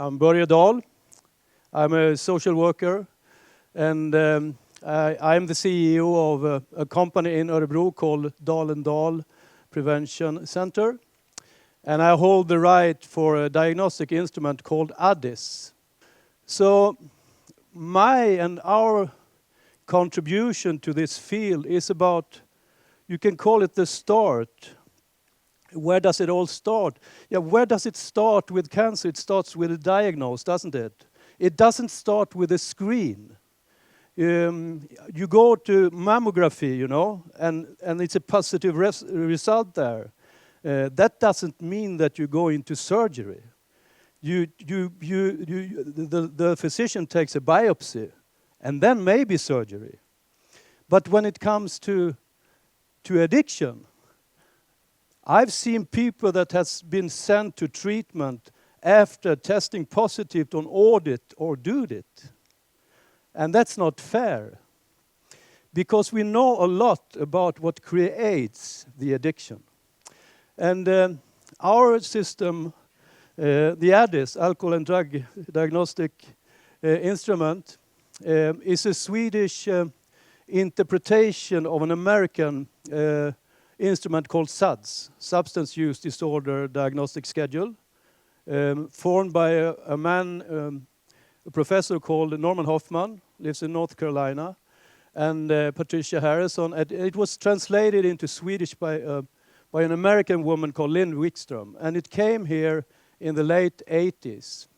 I'm Börje Dahl. I'm a social worker, and I'm the CEO of a company in Örebro called Dahl Prevention Center. And I hold the right for a diagnostic instrument called ADDIS. So my and our contribution to this field is about, you can call it the start. Where does it all start? Yeah, where does it start with cancer? It starts with a diagnosis, doesn't it? It doesn't start with a screen. You go to mammography, you know, and it's a positive result there. That doesn't mean that you go into surgery. The physician takes a biopsy, and then maybe surgery. But when it comes to addiction, I've seen people that has been sent to treatment after testing positive on audit or DUDIT. And that's not fair, because we know a lot about what creates the addiction. And our system, the ADDIS, Alcohol and Drug Diagnostic Instrument, is a Swedish interpretation of an American instrument called SUDS, Substance Use Disorder Diagnostic Schedule, formed by a man, a professor called Norman Hoffman, lives in North Carolina, and Patricia Harrison. It was translated into Swedish by an American woman called Lynn Wickstrom, and it came here in the late 80s.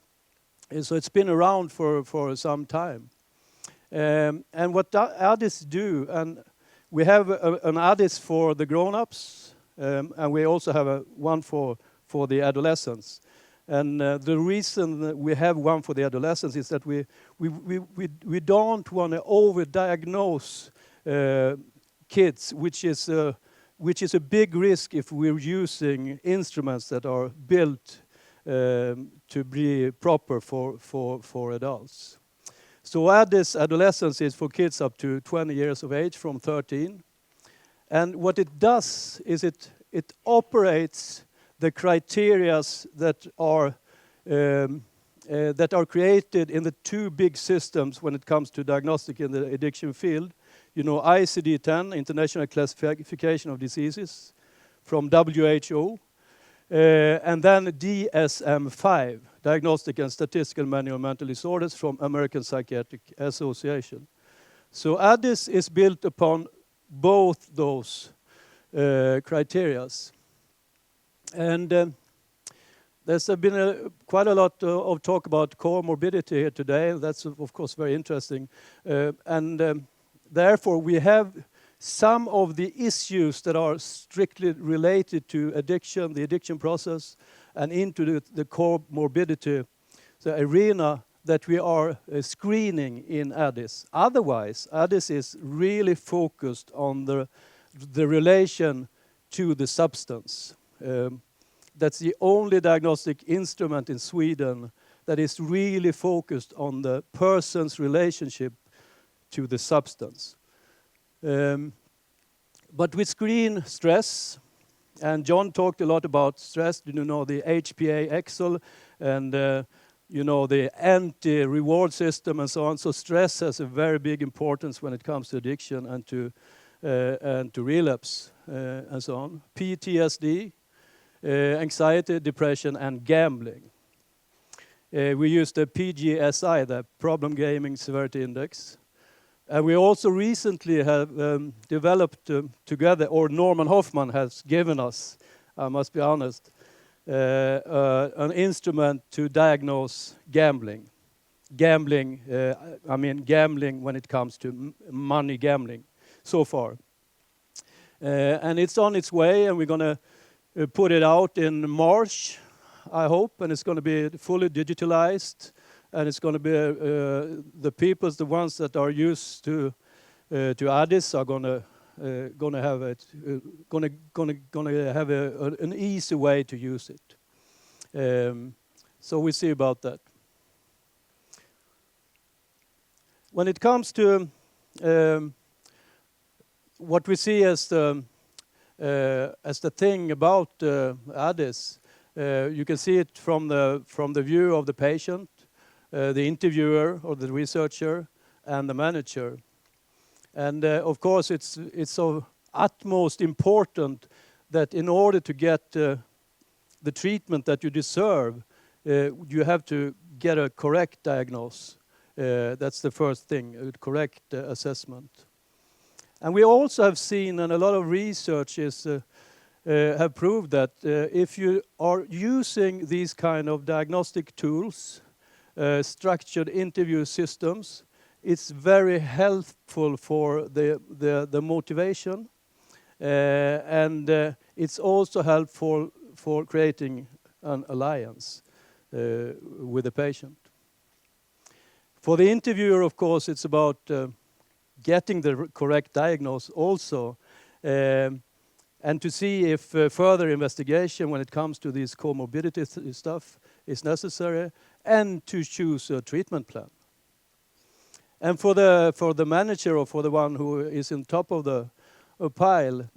And so it's been around for some time. And what ADDIS do, and we have an ADDIS for the grown-ups, and we also have one for the adolescents. And the reason that we have one for the adolescents is that we don't want to overdiagnose kids, which is a big risk if we're using instruments that are built to be proper for adults. So ADDIS adolescence is for kids up to 20 years of age, from 13. And what it does is it operates the criteria that are created in the two big systems when it comes to diagnostic in the addiction field. You know, ICD-10, International Classification of Diseases, from WHO, and then DSM-5, Diagnostic and Statistical Manual of Mental Disorders, from American Psychiatric Association. So ADDIS is built upon both those criteria. And there's been quite a lot of talk about comorbidity here today. That's, of course, very interesting. Therefore, we have some of the issues that are strictly related to addiction, the addiction process, and into the comorbidity, the arena that we are screening in ADDIS. Otherwise, ADDIS is really focused on the relation to the substance. That's the only diagnostic instrument in Sweden that is really focused on the person's relationship to the substance. But we screen stress, and John talked a lot about stress. You know, the HPA Excel and you know, the anti-reward system and so on. So stress has a very big importance when it comes to addiction and to relapse and so on. PTSD, anxiety, depression, and gambling. We use the PGSI, the Problem Gaming Severity Index. And we also recently have developed together, or Norman Hoffman has given us, I must be honest, an instrument to diagnose gambling. Gambling when it comes to money gambling, so far. And it's on its way, and we're going to put it out in March, I hope, and it's going to be fully digitalized. And it's going to be the ones that are used to ADDIS are going to have an easy way to use it. So we see about that. When it comes to what we see as the thing about ADDIS, You can see it from the view of the patient, the interviewer or the researcher, and the manager. And of course, it's of utmost important that in order to get the treatment that you deserve, you have to get a correct diagnosis. That's the first thing, a correct assessment. And we also have seen, and a lot of research have proved that if you are using these kind of diagnostic tools, structured interview systems, it's very helpful for the motivation, and it's also helpful for creating an alliance with the patient. For the interviewer, of course, it's about getting the correct diagnosis also, and to see if further investigation when it comes to these comorbidity stuff is necessary, and to choose a treatment plan. And for the manager, or for the one who is in top of the pile,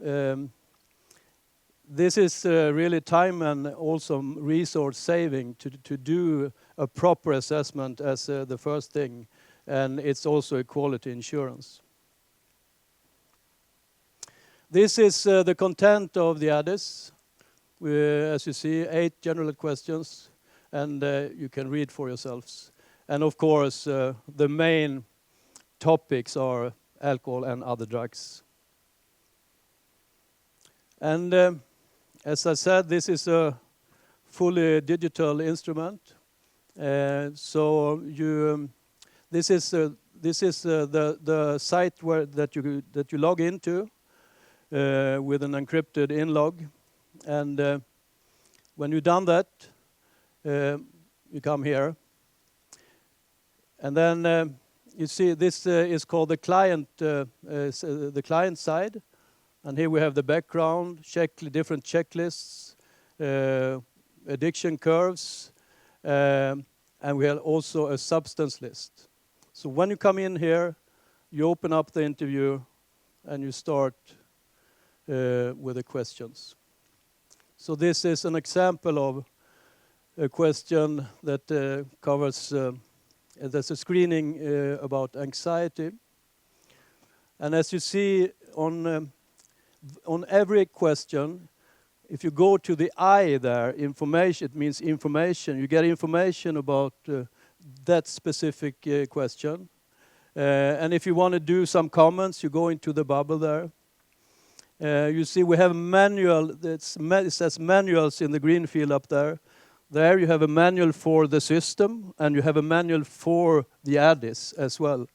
this is really time and also resource saving to do a proper assessment as the first thing, and it's also a quality insurance. This is the content of the ADDIS. As you see, 8 general questions, and you can read for yourselves. And of course, the main topics are alcohol and other drugs. And as I said, this is a fully digital instrument. So this is the site that you log into with an encrypted in-log. And when you've done that, you come here. And then you see this is called the client side. And here we have the background, different checklists, addiction curves, and we have also a substance list. So when you come in here, you open up the interview and you start with the questions. So this is an example of a question that covers, there's a screening about anxiety. And as you see on every question, if you go to the I there, information, it means information. You get information about that specific question. And if you want to do some comments, you go into the bubble there. You see we have a manual, it says manuals in the green field up there. There you have a manual for the system, and you have a manual for the ADDIS as well.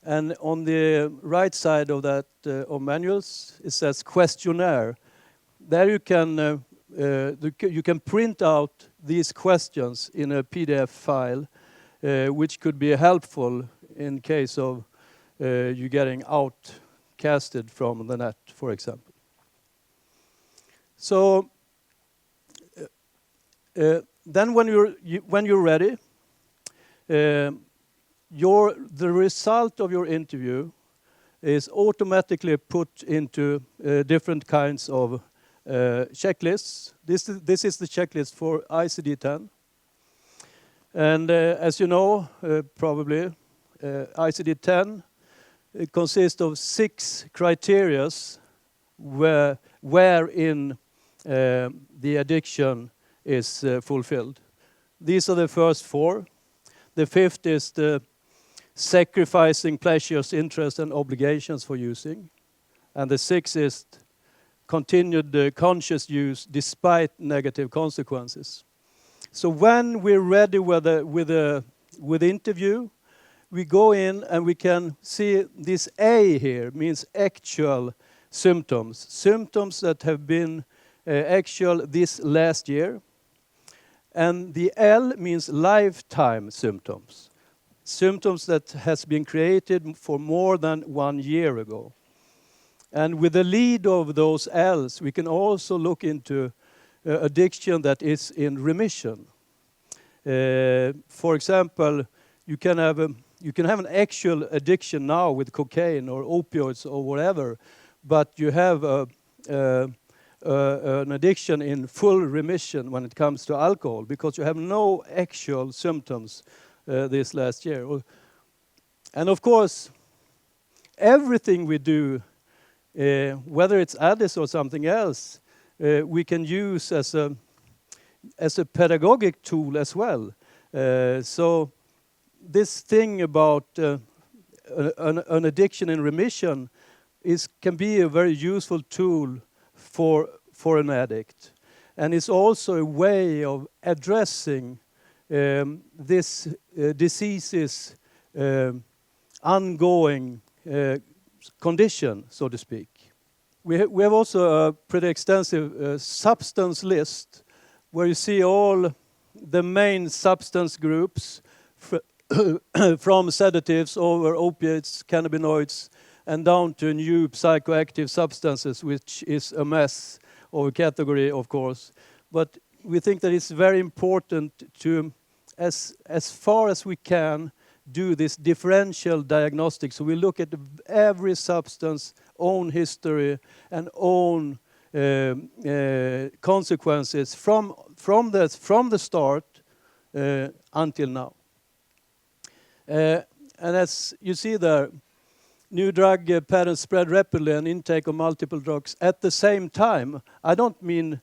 And on the right side of that, of manuals, it says questionnaire. There you can print out these questions in a PDF file, which could be helpful in case of you getting outcasted from the net, for example. So then when you're ready, the result of your interview is automatically put into different kinds of checklists. This is the checklist for ICD-10. And as you know, probably, ICD-10 consists of 6 criteria wherein the addiction is fulfilled. These are the first 4. The 5th is the sacrificing pleasures, interests, and obligations for using. And the 6th is continued conscious use despite negative consequences. So when we're ready with the interview, we go in and we can see this A here means actual symptoms. Symptoms that have been actual this last year. And the L means lifetime symptoms. Symptoms that has been created for more than 1 year ago. And with the lead of those L's, we can also look into addiction that is in remission. For example, you can have an actual addiction now with cocaine or opioids or whatever, but you have a an addiction in full remission when it comes to alcohol, because you have no actual symptoms this last year. And of course, everything we do, whether it's ADDIS or something else, we can use as a pedagogic tool as well. So this thing about an addiction in remission can be a very useful tool for an addict. And it's also a way of addressing this disease's ongoing condition, so to speak. We have also a pretty extensive substance list where you see all the main substance groups from sedatives over opiates, cannabinoids, and down to new psychoactive substances, which is a mess of a category, of course. But we think that it's very important to, as far as we can, do this differential diagnostics. So we look at every substance, own history, and own consequences from the start until now. And as you see there, new drug patterns spread rapidly and intake of multiple drugs at the same time. I mean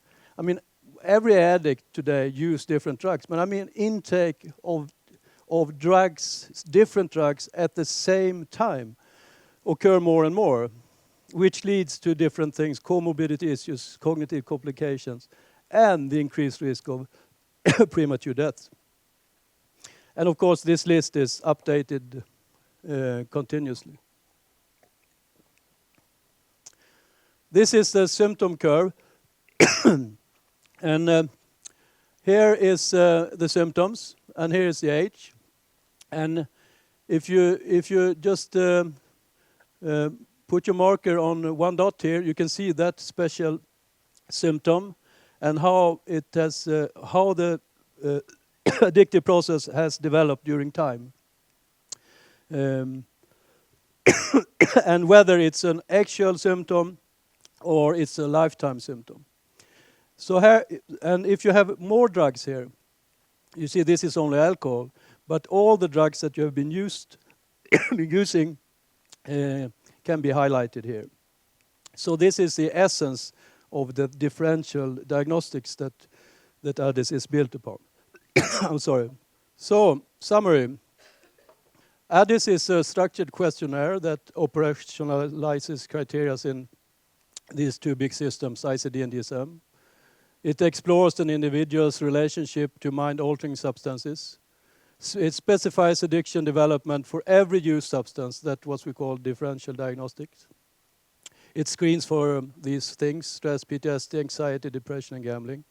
every addict today use different drugs, but I mean intake of drugs, different drugs at the same time occur more and more, which leads to different things, comorbidity issues, cognitive complications, and the increased risk of premature death. And of course, this list is updated continuously. This is the symptom curve. And here is the symptoms, and here is the age. And if you just put your marker on one dot here, you can see that special symptom and how it has, how the addictive process has developed during time. And whether it's an actual symptom or it's a lifetime symptom. So here, and if you have more drugs here, you see this is only alcohol, but all the drugs that you have been using can be highlighted here. So this is the essence of the differential diagnostics that ADDIS is built upon. I'm sorry. So, summary. ADDIS is a structured questionnaire that operationalizes criteria in these two big systems, iCAAD and DSM. It explores an individual's relationship to mind-altering substances. It specifies addiction development for every used substance. That's what we call differential diagnostics. It screens for these things: stress, PTSD, anxiety, depression, and gambling.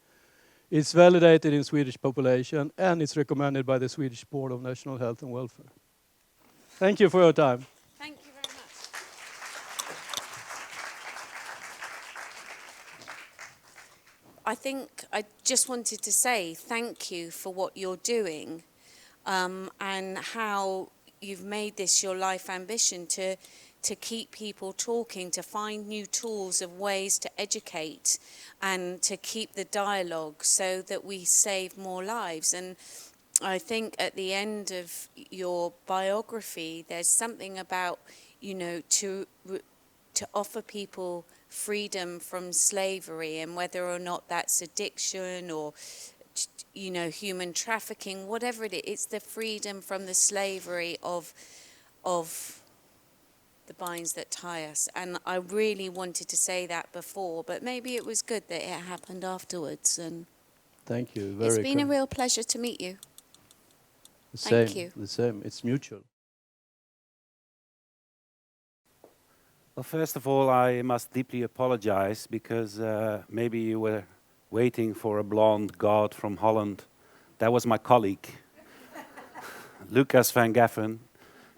It's validated in Swedish population, and it's recommended by the Swedish Board of National Health and Welfare. Thank you for your time. Thank you very much. I think I just wanted to say thank you for what you're doing, and how you've made this your life ambition to keep people talking, to find new tools of ways to educate and to keep the dialogue so that we save more lives. And I think at the end of your biography, there's something about, to offer people freedom from slavery, and whether or not that's addiction or, human trafficking, whatever it is, it's the freedom from the slavery of the binds that tie us. And I really wanted to say that before, but maybe it was good that it happened afterwards. And thank you. It's been a real pleasure to meet you. Thank you. The same. It's mutual. Well, first of all, I must deeply apologize because maybe you were waiting for a blonde god from Holland. That was my colleague, Lucas Van Geffen.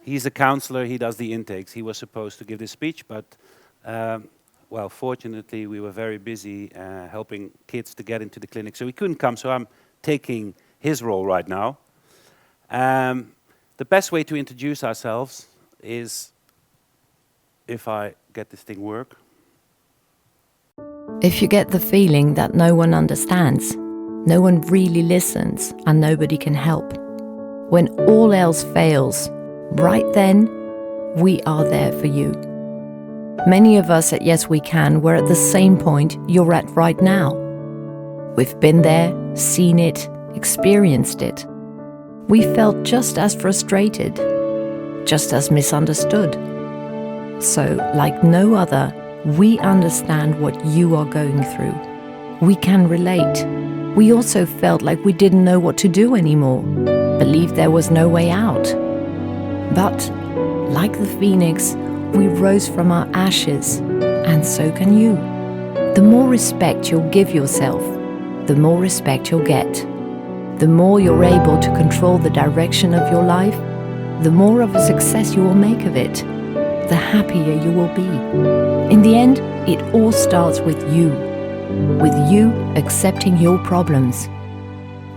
He's a counselor, he does the intakes. He was supposed to give this speech, but well, fortunately, we were very busy helping kids to get into the clinic, so he couldn't come, so I'm taking his role right now. The best way to introduce ourselves is if I get this thing work. If you get the feeling that no one understands, no one really listens, and nobody can help, when all else fails, right then, we are there for you. Many of us at Yes We Can were at the same point you're at right now. We've been there, seen it, experienced it. We felt just as frustrated, just as misunderstood. So, like no other, we understand what you are going through. We can relate. We also felt like we didn't know what to do anymore, believed there was no way out. But, like the phoenix, we rose from our ashes, and so can you. The more respect you'll give yourself, the more respect you'll get. The more you're able to control the direction of your life, the more of a success you will make of it, the happier you will be. In the end, it all starts with you accepting your problems,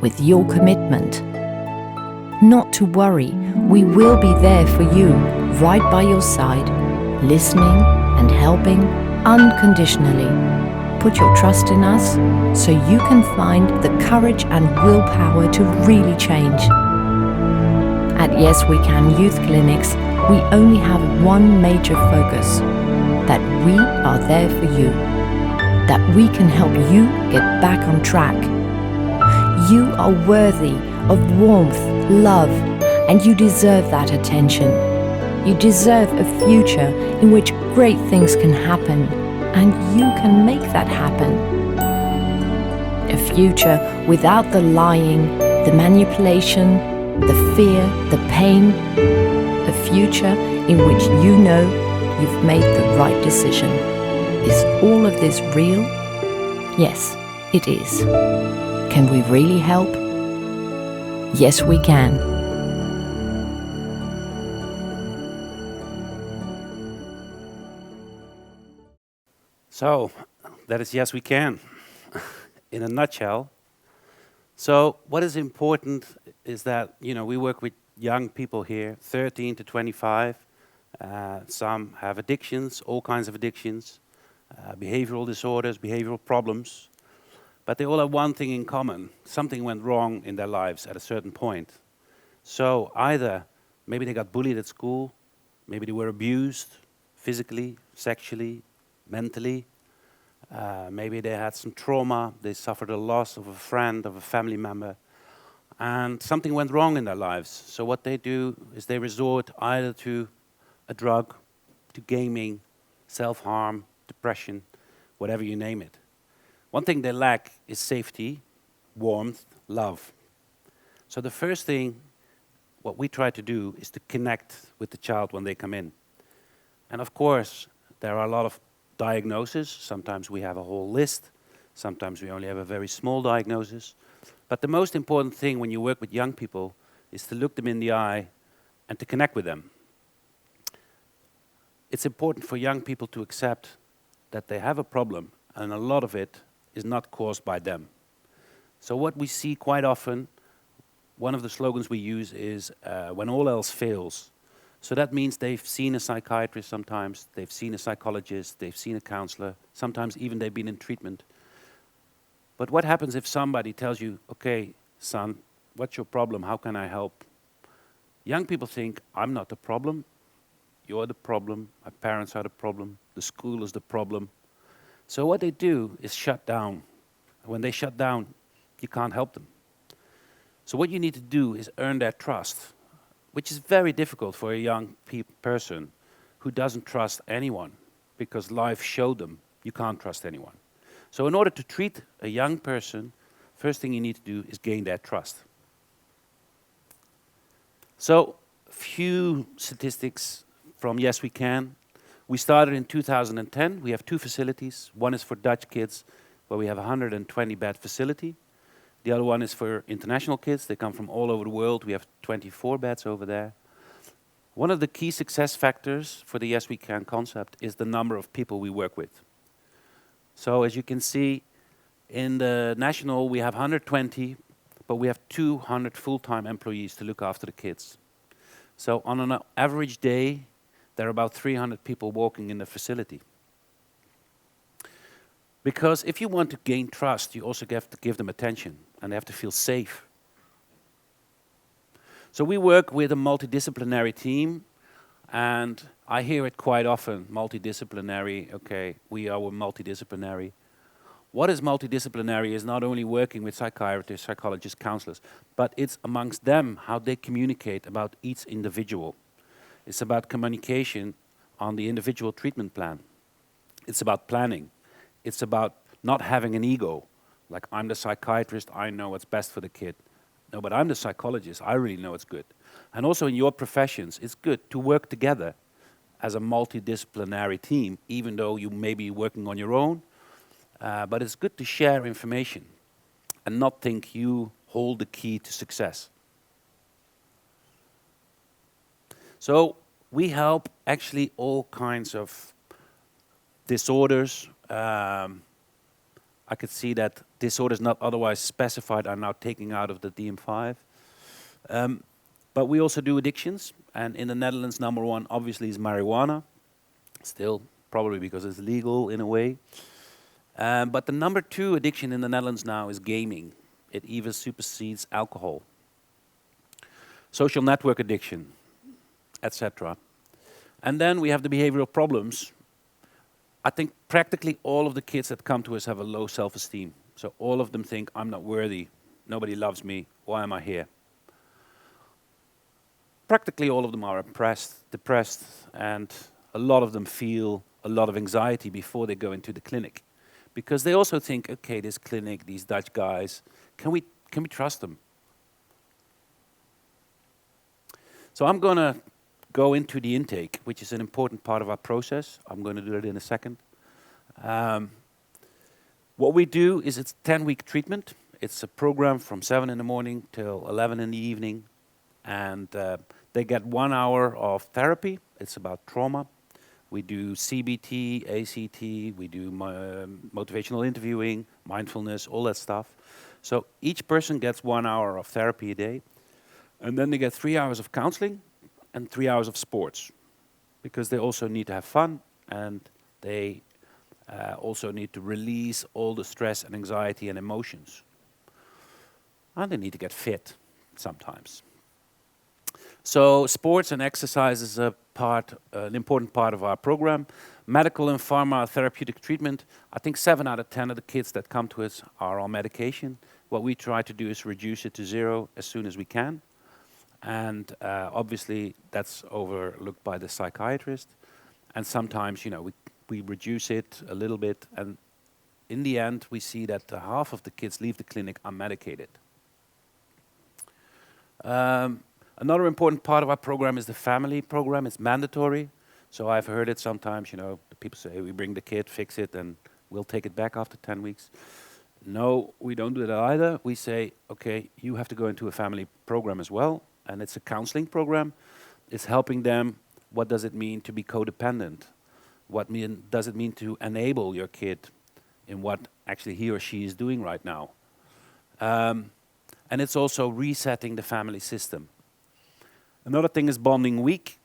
with your commitment. Not to worry, we will be there for you, right by your side, listening and helping unconditionally. Put your trust in us so you can find the courage and willpower to really change. At Yes We Can Youth Clinics, we only have one major focus, that we are there for you, that we can help you get back on track. You are worthy of warmth, love, and you deserve that attention. You deserve a future in which great things can happen, and you can make that happen. A future without the lying, the manipulation, the fear, the pain. A future in which you know you've made the right decision. Is all of this real? Yes, it is. Can we really help? Yes, we can. So, that is Yes We Can, in a nutshell. So, what is important is that, we work with young people here, 13 to 25. Some have addictions, all kinds of addictions, behavioral disorders, behavioral problems. But they all have one thing in common. Something went wrong in their lives at a certain point. So either maybe they got bullied at school, maybe they were abused physically, sexually, mentally. Maybe they had some trauma, they suffered a loss of a friend, of a family member, and something went wrong in their lives. So what they do is they resort either to a drug, to gaming, self-harm, depression, whatever you name it. One thing they lack is safety, warmth, love. So the first thing, what we try to do is to connect with the child when they come in. And of course, there are a lot of diagnoses. Sometimes we have a whole list. Sometimes we only have a very small diagnosis. But the most important thing when you work with young people is to look them in the eye and to connect with them. It's important for young people to accept that they have a problem, and a lot of it is not caused by them. So what we see quite often, one of the slogans we use is when all else fails. So that means they've seen a psychiatrist sometimes, they've seen a psychologist, they've seen a counselor, sometimes even they've been in treatment. But what happens if somebody tells you, okay, son, what's your problem? How can I help? Young people think, I'm not the problem. You're the problem. My parents are the problem. The school is the problem. So what they do is shut down. When they shut down, you can't help them. So what you need to do is earn their trust, which is very difficult for a young person who doesn't trust anyone, because life showed them you can't trust anyone. So in order to treat a young person, first thing you need to do is gain their trust. So, few statistics from Yes We Can. We started in 2010. We have 2 facilities. One is for Dutch kids, where we have a 120-bed facility. The other one is for international kids. They come from all over the world. We have 24 beds over there. One of the key success factors for the Yes We Can concept is the number of people we work with. So as you can see, in the national we have 120, but we have 200 full-time employees to look after the kids. So on an average day, there are about 300 people walking in the facility. Because if you want to gain trust, you also have to give them attention, and they have to feel safe. So we work with a multidisciplinary team, and I hear it quite often, multidisciplinary, okay, we are multidisciplinary. What is multidisciplinary is not only working with psychiatrists, psychologists, counselors, but it's amongst them how they communicate about each individual. It's about communication on the individual treatment plan. It's about planning. It's about not having an ego, like I'm the psychiatrist, I know what's best for the kid. No, but I'm the psychologist, I really know what's good. And also in your professions, it's good to work together as a multidisciplinary team, even though you may be working on your own. But it's good to share information and not think you hold the key to success. So we help actually all kinds of disorders. I could see that disorders not otherwise specified are now taken out of the DSM-5. But we also do addictions, and in the Netherlands, number one obviously is marijuana, still probably because it's legal in a way. But the number two addiction in the Netherlands now is gaming. It even supersedes alcohol. Social network addiction, etc. And then we have the behavioral problems. I think practically all of the kids that come to us have a low self-esteem. So all of them think, I'm not worthy, nobody loves me, why am I here? Practically all of them are depressed, and a lot of them feel a lot of anxiety before they go into the clinic. Because they also think, okay, this clinic, these Dutch guys, can we trust them? So I'm going to go into the intake, which is an important part of our process. I'm going to do it in a second. What we do is it's 10-week treatment. It's a program from 7 in the morning till 11 in the evening. And they get 1 hour of therapy. It's about trauma. We do CBT, ACT, we do motivational interviewing, mindfulness, all that stuff. So each person gets 1 hour of therapy a day. And then they get 3 hours of counseling and 3 hours of sports. Because they also need to have fun, and they also need to release all the stress and anxiety and emotions. And they need to get fit sometimes. So sports and exercise is an important part of our program. Medical and pharma therapeutic treatment. I think 7 out of 10 of the kids that come to us are on medication. What we try to do is reduce it to 0 as soon as we can. And obviously that's overlooked by the psychiatrist. And sometimes, we reduce it a little bit. And in the end, we see that half of the kids leave the clinic unmedicated. Another important part of our program is the family program. It's mandatory. So I've heard it sometimes, the people say, we bring the kid, fix it, and we'll take it back after 10 weeks. No, we don't do that either. We say, okay, you have to go into a family program as well. And it's a counseling program. It's helping them, what does it mean to be codependent? What does it mean to enable your kid in what actually he or she is doing right now? And it's also resetting the family system. Another thing is bonding week.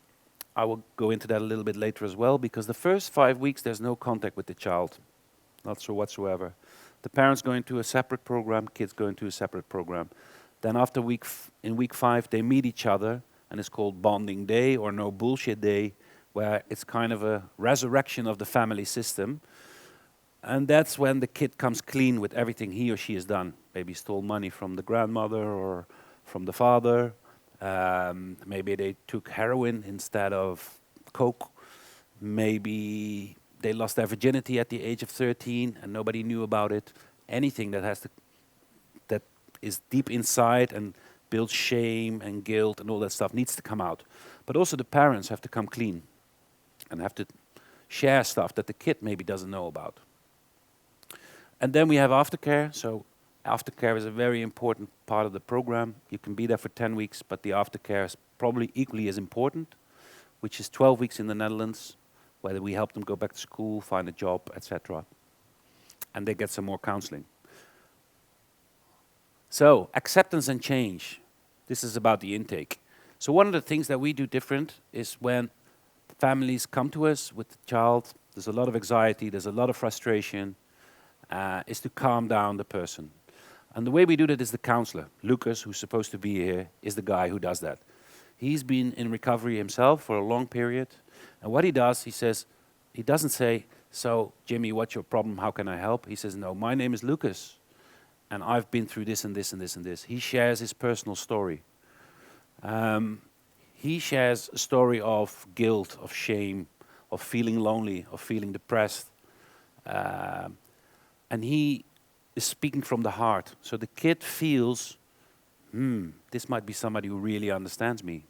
I will go into that a little bit later as well, because the first 5 weeks there's no contact with the child, not so whatsoever. The parents go into a separate program, kids go into a separate program. Then after in week 5 they meet each other, and it's called bonding day or no bullshit day, where it's kind of a resurrection of the family system. And that's when the kid comes clean with everything he or she has done. Maybe stole money from the grandmother or from the father. Maybe they took heroin instead of coke. Maybe they lost their virginity at the age of 13 and nobody knew about it. Anything that is deep inside and builds shame and guilt and all that stuff needs to come out. But also the parents have to come clean and have to share stuff that the kid maybe doesn't know about. And then we have aftercare. So aftercare is a very important part of the program. You can be there for 10 weeks, but the aftercare is probably equally as important, which is 12 weeks in the Netherlands, where we help them go back to school, find a job, etc. And they get some more counseling. So, acceptance and change. This is about the intake. So one of the things that we do different is when families come to us with the child, there's a lot of anxiety, there's a lot of frustration, is to calm down the person. And the way we do that is the counselor. Lucas, who's supposed to be here, is the guy who does that. He's been in recovery himself for a long period. And what he does, he doesn't say, so, Jimmy, what's your problem? How can I help? He says, no, my name is Lucas, and I've been through this and this and this and this. He shares his personal story. He shares a story of guilt, of shame, of feeling lonely, of feeling depressed. And he is speaking from the heart. So the kid feels, this might be somebody who really understands me.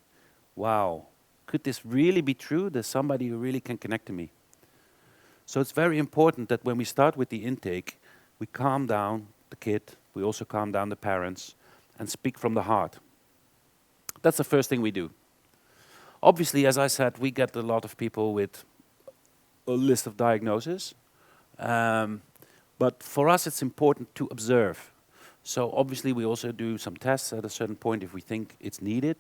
Wow, could this really be true? There's somebody who really can connect to me. So it's very important that when we start with the intake, we calm down the kid, we also calm down the parents, and speak from the heart. That's the first thing we do. Obviously, as I said, we get a lot of people with a list of diagnoses. But for us, it's important to observe. So obviously, we also do some tests at a certain point if we think it's needed.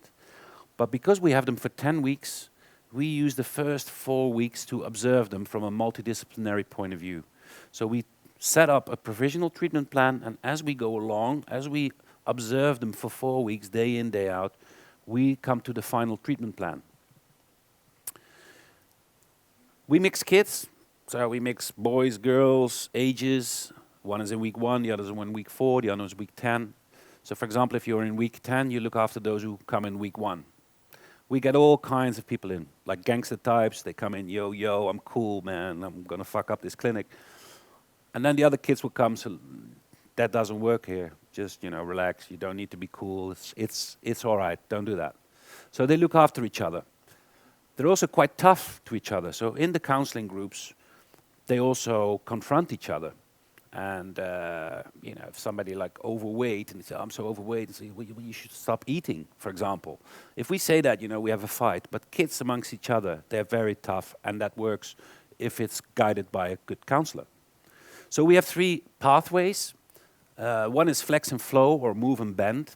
But because we have them for 10 weeks, we use the first 4 weeks to observe them from a multidisciplinary point of view. So we set up a provisional treatment plan, and as we go along, as we observe them for 4 weeks, day in, day out, we come to the final treatment plan. We mix kids. So we mix boys, girls, ages. One is in week 1, the other is in week 4, the other is week 10. So for example, if you're in week 10, you look after those who come in week 1. We get all kinds of people in, like gangster types. They come in, yo, I'm cool, man. I'm going to fuck up this clinic. And then the other kids will come, so that doesn't work here. Just, relax. You don't need to be cool. It's all right. Don't do that. So they look after each other. They're also quite tough to each other. So in the counseling groups, they also confront each other. And, if somebody like overweight, and they say, I'm so overweight, and say, well, you should stop eating, for example. If we say that, we have a fight. But kids amongst each other, they're very tough, and that works if it's guided by a good counselor. So we have 3 pathways. One is flex and flow, or move and bend.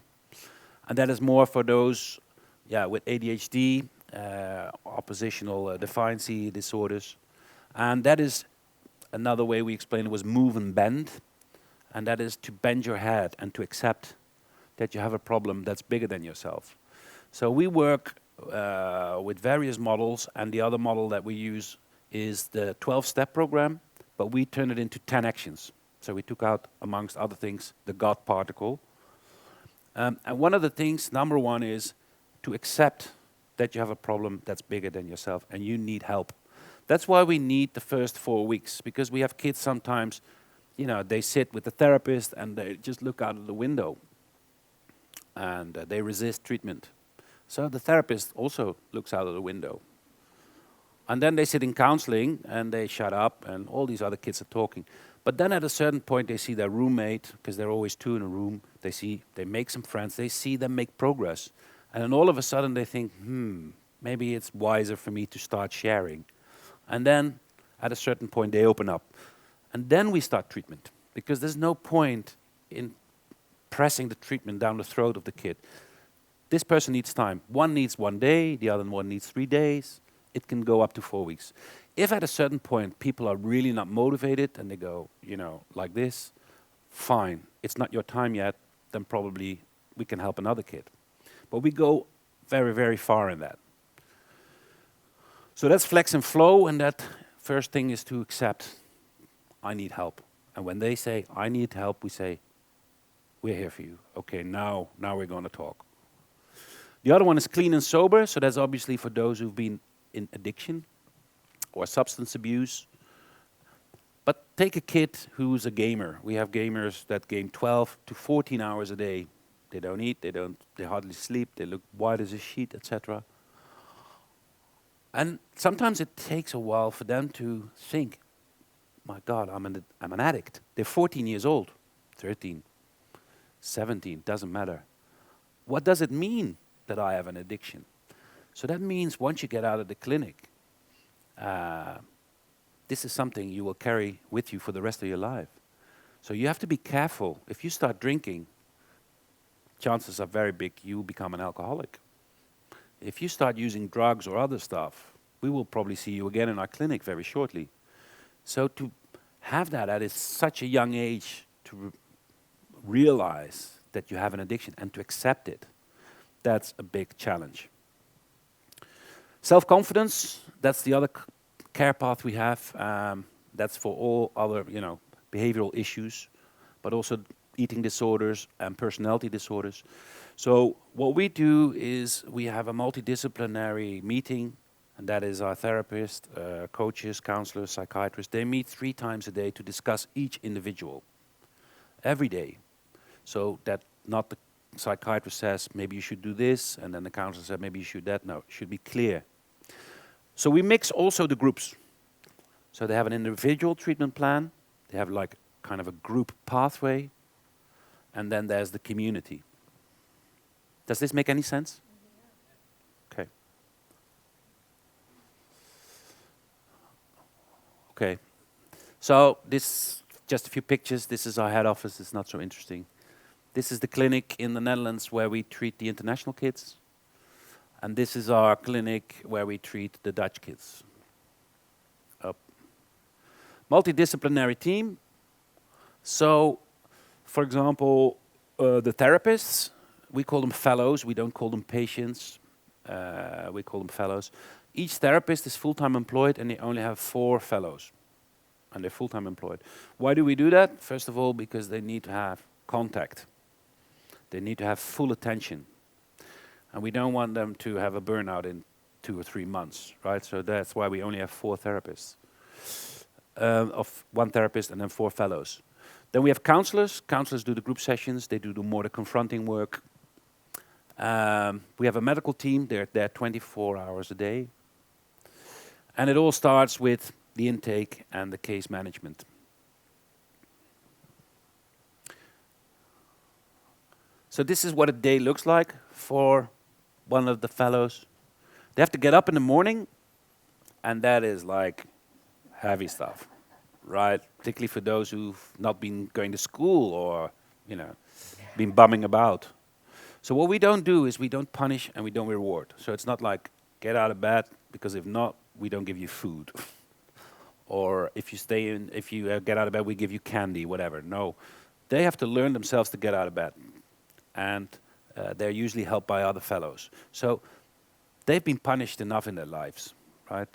And that is more for those with ADHD, oppositional defiancy disorders. And that is another way we explain it was move and bend. And that is to bend your head and to accept that you have a problem that's bigger than yourself. So we work with various models, and the other model that we use is the 12-step program, but we turn it into 10 actions. So we took out, amongst other things, the God particle. And one of the things, number 1, is to accept that you have a problem that's bigger than yourself and you need help. That's why we need the first 4 weeks, because we have kids sometimes, they sit with the therapist and they just look out of the window and they resist treatment. So the therapist also looks out of the window. And then they sit in counseling and they shut up and all these other kids are talking. But then at a certain point they see their roommate, because there are always 2 in a room, they make some friends, they see them make progress. And then all of a sudden they think, maybe it's wiser for me to start sharing. And then at a certain point they open up. And then we start treatment, because there's no point in pressing the treatment down the throat of the kid. This person needs time. One needs 1 day, the other one needs 3 days. It can go up to 4 weeks. If at a certain point people are really not motivated and they go, like this, fine, it's not your time yet, then probably we can help another kid. But we go very, very far in that. So that's flex and flow, and that first thing is to accept, I need help. And when they say, I need help, we say, we're here for you. Okay, now we're going to talk. The other one is clean and sober, so that's obviously for those who've been in addiction or substance abuse. But take a kid who's a gamer. We have gamers that game 12 to 14 hours a day. They don't eat, they hardly sleep, they look white as a sheet, etc. And sometimes it takes a while for them to think, my God, I'm an addict. They're 14 years old, 13, 17, doesn't matter. What does it mean that I have an addiction? So that means once you get out of the clinic, this is something you will carry with you for the rest of your life. So you have to be careful. If you start drinking, chances are very big you will become an alcoholic. If you start using drugs or other stuff, we will probably see you again in our clinic very shortly. So to have that at such a young age to realize that you have an addiction and to accept it, that's a big challenge. Self-confidence, that's the other care path we have. That's for all other, behavioral issues, but also eating disorders and personality disorders. So what we do is we have a multidisciplinary meeting, and that is our therapist, coaches, counselors, psychiatrists. They meet 3 times a day to discuss each individual, every day. So that not the psychiatrist says, maybe you should do this, and then the counselor says, maybe you should that. No, it should be clear. So we mix also the groups. So they have an individual treatment plan, they have like kind of a group pathway, and then there's the community. Does this make any sense? Okay. Okay. So this, just a few pictures. This is our head office. It's not so interesting. This is the clinic in the Netherlands where we treat the international kids. And this is our clinic where we treat the Dutch kids. Up. Multidisciplinary team. So, for example, the therapists, we call them fellows. We don't call them patients. We call them fellows. Each therapist is full-time employed, and they only have 4 fellows. And they're full-time employed. Why do we do that? First of all, because they need to have contact. They need to have full attention. And we don't want them to have a burnout in 2 or 3 months, right? So that's why we only have 4 therapists. Of 1 therapist and then 4 fellows. Then we have counselors. Counselors do the group sessions. They do more the confronting work. We have a medical team. They're there 24 hours a day. And it all starts with the intake and the case management. So this is what a day looks like for one of the fellows. They have to get up in the morning, and that is like heavy stuff, right? Particularly for those who've not been going to school or, been bumming about. So what we don't do is we don't punish and we don't reward. So it's not like get out of bed, because if not, we don't give you food. Or if you get out of bed, we give you candy, whatever. No, they have to learn themselves to get out of bed. And they're usually helped by other fellows. So they've been punished enough in their lives, right?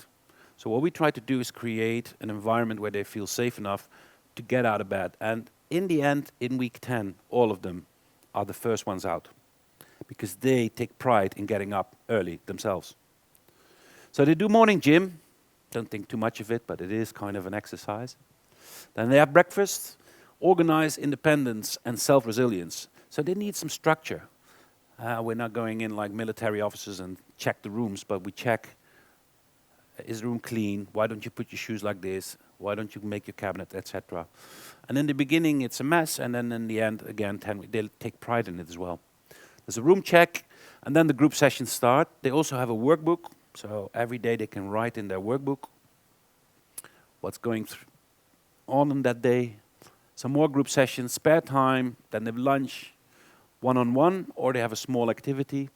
So what we try to do is create an environment where they feel safe enough to get out of bed. And in the end, in week 10, all of them are the first ones out, because they take pride in getting up early themselves. So they do morning gym. Don't think too much of it, but it is kind of an exercise. Then they have breakfast, organize independence and self-resilience. So they need some structure. We're not going in like military officers and check the rooms, but we check, is the room clean? Why don't you put your shoes like this? Why don't you make your cabinet, etc. And in the beginning, it's a mess, and then in the end, again, they'll take pride in it as well. There's a room check, and then the group sessions start. They also have a workbook, so every day they can write in their workbook what's going on in that day. Some more group sessions, spare time, then they have lunch, one-on-one, or they have a small activity.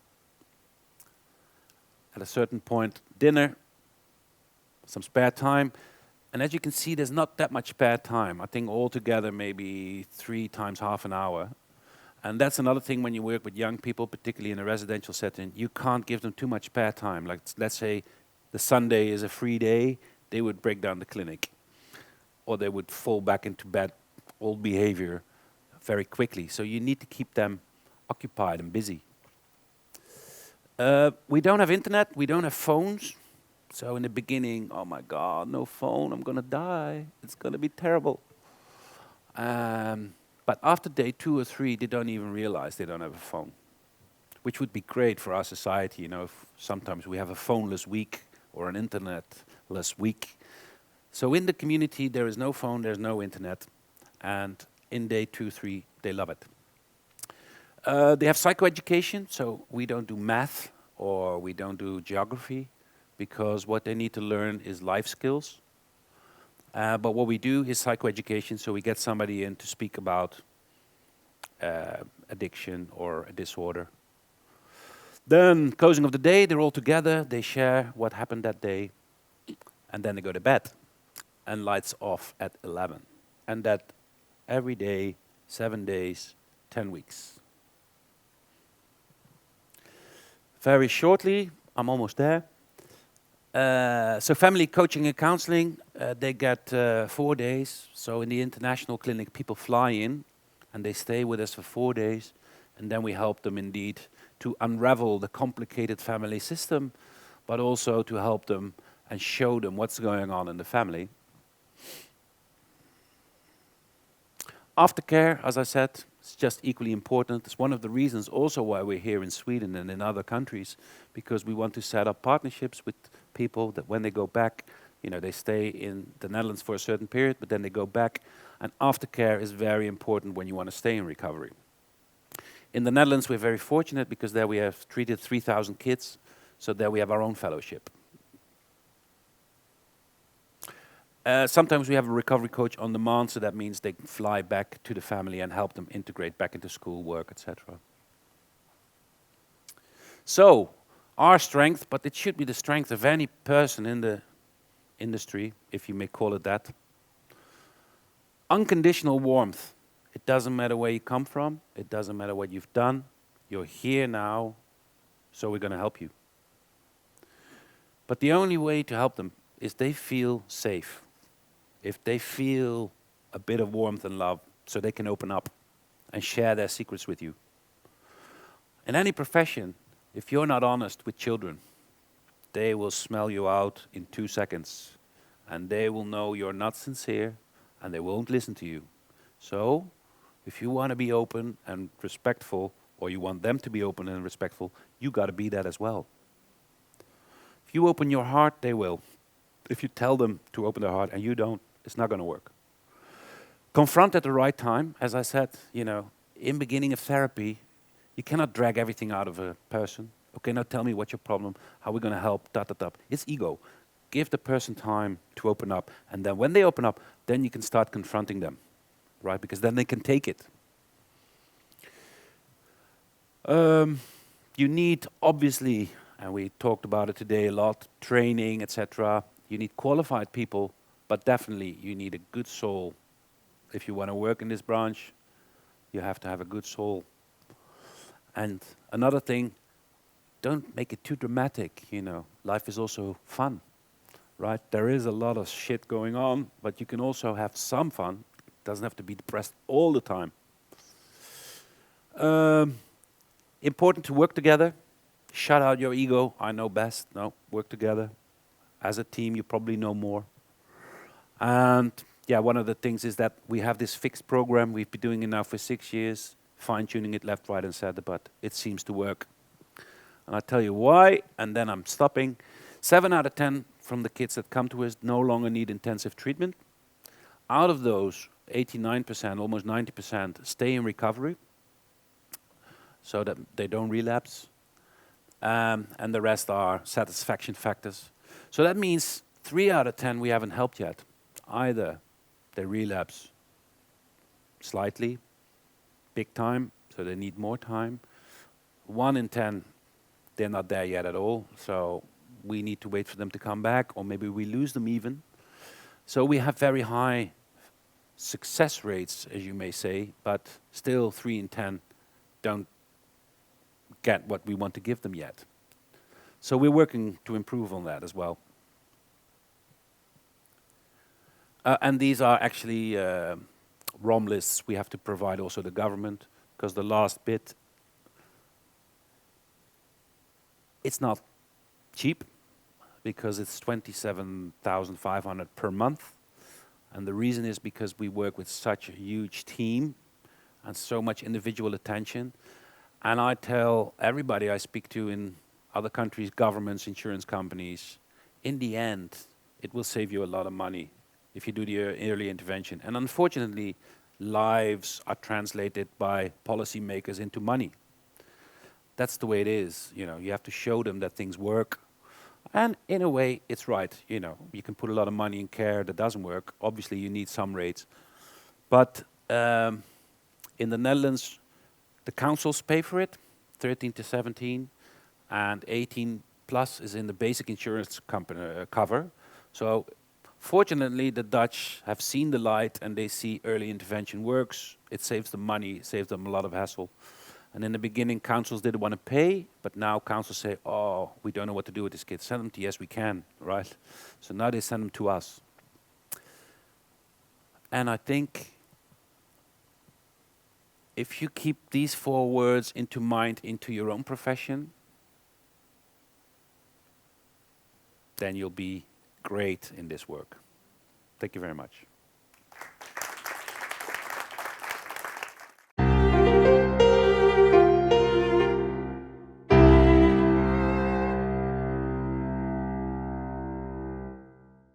At a certain point, dinner, some spare time. And as you can see, there's not that much spare time. I think altogether maybe 3 times half an hour. And that's another thing when you work with young people, particularly in a residential setting, you can't give them too much spare time. Like, let's say the Sunday is a free day, they would break down the clinic. Or they would fall back into bad old behavior very quickly. So you need to keep them occupied and busy. We don't have internet, we don't have phones. So in the beginning, oh my God, no phone, I'm gonna die. It's gonna be terrible. But after day 2 or 3, they don't even realize they don't have a phone, which would be great for our society. If sometimes we have a phoneless week or an internetless week. So in the community, there is no phone, there's no internet. And in day 2, 3, they love it. They have psychoeducation, so we don't do math or we don't do geography, because what they need to learn is life skills. But what we do is psychoeducation, so we get somebody in to speak about addiction or a disorder. Then, closing of the day, they're all together, they share what happened that day, and then they go to bed. and lights off at 11. And that every day, 7 days, 10 weeks. Very shortly, I'm almost there. So family coaching and counseling, they get 4 days. So in the international clinic, people fly in and they stay with us for 4 days. And then we help them indeed to unravel the complicated family system, but also to help them and show them what's going on in the family. Aftercare, as I said, is just equally important. It's one of the reasons also why we're here in Sweden and in other countries, because we want to set up partnerships with people that when they go back, you know, they stay in the Netherlands for a certain period, but then they go back. And aftercare is very important when you want to stay in recovery. In the Netherlands, we're very fortunate because there we have treated 3,000 kids, so there we have our own fellowship. Sometimes we have a recovery coach on demand, so that means they fly back to the family and help them integrate back into school, work, etc. So, our strength, but it should be the strength of any person in the industry, if you may call it that. Unconditional warmth. It doesn't matter where you come from, it doesn't matter what you've done, you're here now, so we're going to help you. But the only way to help them is they feel safe. If they feel a bit of warmth and love, so they can open up and share their secrets with you. In any profession, if you're not honest with children, they will smell you out in 2 seconds. And they will know you're not sincere, and they won't listen to you. So, if you want to be open and respectful, or you want them to be open and respectful, you got to be that as well. If you open your heart, they will. If you tell them to open their heart and you don't, it's not going to work. Confront at the right time. As I said, you know, in beginning of therapy, you cannot drag everything out of a person. Okay, now tell me what's your problem, how we're going to help, It's ego. Give the person time to open up. And then when they open up, then you can start confronting them, right? Because then they can take it. You need, obviously, and we talked about it today a lot, training, etc. You need qualified people, but definitely you need a good soul. If you want to work in this branch, you have to have a good soul. And another thing, don't make it too dramatic, you know. Life is also fun, right? There is a lot of shit going on, but you can also have some fun. It doesn't have to be depressed all the time. Important to work together. Shut out your ego. I know best. No, work together. As a team, you probably know more. And yeah, one of the things is that we have this fixed program. We've been doing it now for 6 years, fine-tuning it left, right, and center, but it seems to work. And I'll tell you why, and then I'm stopping. 7 out of 10 from the kids that come to us no longer need intensive treatment. Out of those, 89%, almost 90%, stay in recovery, so that they don't relapse. And the rest are satisfaction factors. So that means 3 out of 10 we haven't helped yet. Either they relapse slightly, big time, so they need more time. 1 in 10, they're not there yet at all, so we need to wait for them to come back, or maybe we lose them even. So we have very high success rates, as you may say, but still 3 in 10 don't get what we want to give them yet. So we're working to improve on that as well. And these are actually ROM lists we have to provide also the government, because the last bit, it's not cheap, because it's 27,500 per month. And the reason is because we work with such a huge team and so much individual attention. And I tell everybody I speak to in other countries, governments, insurance companies, in the end, it will save you a lot of money if you do the early intervention. And unfortunately, lives are translated by policymakers into money. That's the way it is. You know, you have to show them that things work. And in a way, it's right. You know, you can put a lot of money in care that doesn't work. Obviously, you need some rates. But in the Netherlands, the councils pay for it, 13 to 17, and 18 plus is in the basic insurance company cover. So Fortunately, the Dutch have seen the light and they see early intervention works. It saves them money, it saves them a lot of hassle. And in the beginning, councils didn't want to pay, but now councils say, oh, we don't know what to do with this kid. Send them to Yes We Can, right? So now they send them to us. And I think if you keep these 4 words into mind into your own profession, then you'll be great in this work. Thank you very much.